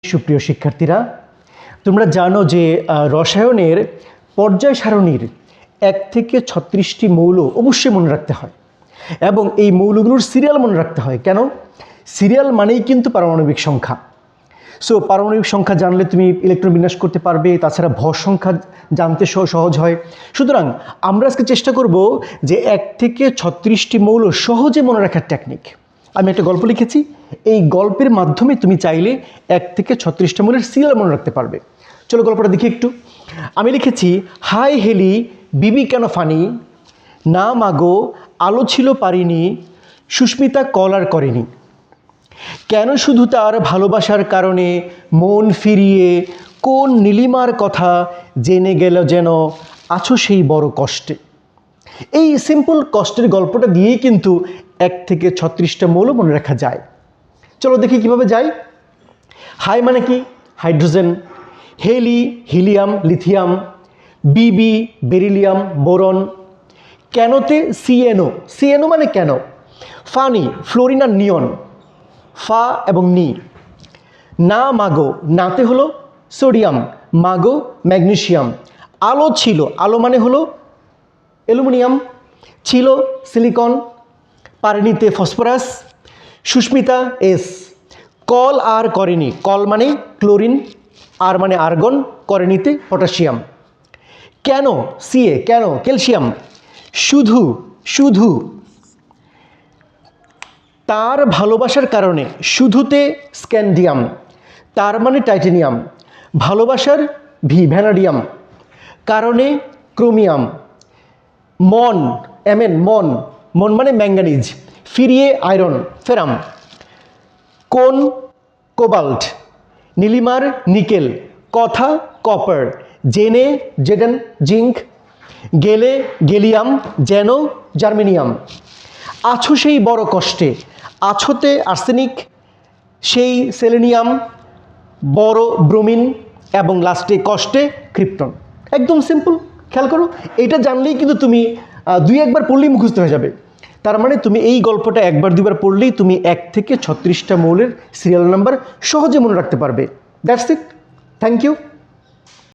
সুপ্রিয় শিক্ষার্থীরা, তোমরা জানো যে রসায়নের পর্যায় সারণীর 1 থেকে 36টি মৌল অবশ্যই মনে রাখতে হয় এবং এই মৌলগুলোর সিরিয়াল মনে রাখতে হয়। কেন? সিরিয়াল মানেই কিন্তু পারমাণবিক সংখ্যা। সো পারমাণবিক সংখ্যা জানলে তুমি ইলেকট্রন বিন্যাস করতে পারবে, তাছাড়া ভর সংখ্যা জানতে সহজ হয়। সুতরাং আমরা আজকে চেষ্টা করব যে 1 থেকে 36টি মৌল সহজে মনে রাখার টেকনিক। আমি একটা গল্প লিখেছি, এই গল্পের মাধ্যমে তুমি চাইলে 1 থেকে 36টা মৌলের সিরিয়াল মনে রাখতে পারবে। চলো গল্পটা দেখি একটু। আমি লিখেছি, হাই হেলি বিবি কেন ফানি, না মাগো আলো ছিল পারিনি, সুস্মিতা কল আর করেনি। কেন শুধু তার ভালোবাসার কারণে মন ফিরিয়ে কোন নীলিমার কথা জেনে গেল যেন আছো সেই বড় কষ্টে। এই সিম্পল কষ্টের গল্পটা দিয়েই কিন্তু 1 থেকে 36টা মৌল মনে রাখা যায়। চলো দেখি কিভাবে যায়। হাই মানে কি? হাইড্রোজেন। হেলি হিলিয়াম লিথিয়াম। বিবি বেরিলিয়াম বোরন। কেনতে সিএনও, সিএনও মানে কেন। ফানি ফ্লোরিন আর নিয়ন, ফা এবং নি। না মাগো, নাতে হলো সোডিয়াম, মাগো ম্যাগনেসিয়াম। আলো ছিল, আলো মানে হলো অ্যালুমিনিয়াম, ছিল সিলিকন, পারেনিতে ফসফরাস। সুস্মিতা এস। কল আর করেনি, কল মানে ক্লোরিন, আর মানে আর্গন, করেনিতে পটাশিয়াম। কেন সিএ, কেন ক্যালসিয়াম। শুধু, শুধু তার ভালোবাসার কারণে, শুধুতে স্ক্যান্ডিয়াম, তার মানে টাইটেনিয়াম, ভালোবাসার ভি ভ্যানাডিয়াম, কারণে ক্রোমিয়াম। মন এমএন মন, মন মানে ম্যাঙ্গানিজ, ফিরিয়ে আয়রন ফেরাম। কোন কোবাল্ট, নীলিমার নিকেল, কথা কপার, জেনে জেডেন জিঙ্ক, গেলে গেলিয়াম, যেন জার্মেনিয়াম। আছো সেই বড় কষ্টে, আছোতে আর্সেনিক, সেই সেলেনিয়াম, বড় ব্রোমিন এবং লাস্টে কষ্টে ক্রিপ্টন। একদম সিম্পল, খেয়াল করো। এটা জানলেই কিন্তু তুমি 2-1বার পড়লেই মুখস্থ হয়ে যাবে। তার মানে তুমি এই গল্পটা 1-2বার পড়লেই তুমি 1 থেকে 36টা মৌলের সিরিয়াল নাম্বার সহজে মনে রাখতে পারবে। That's it. Thank you.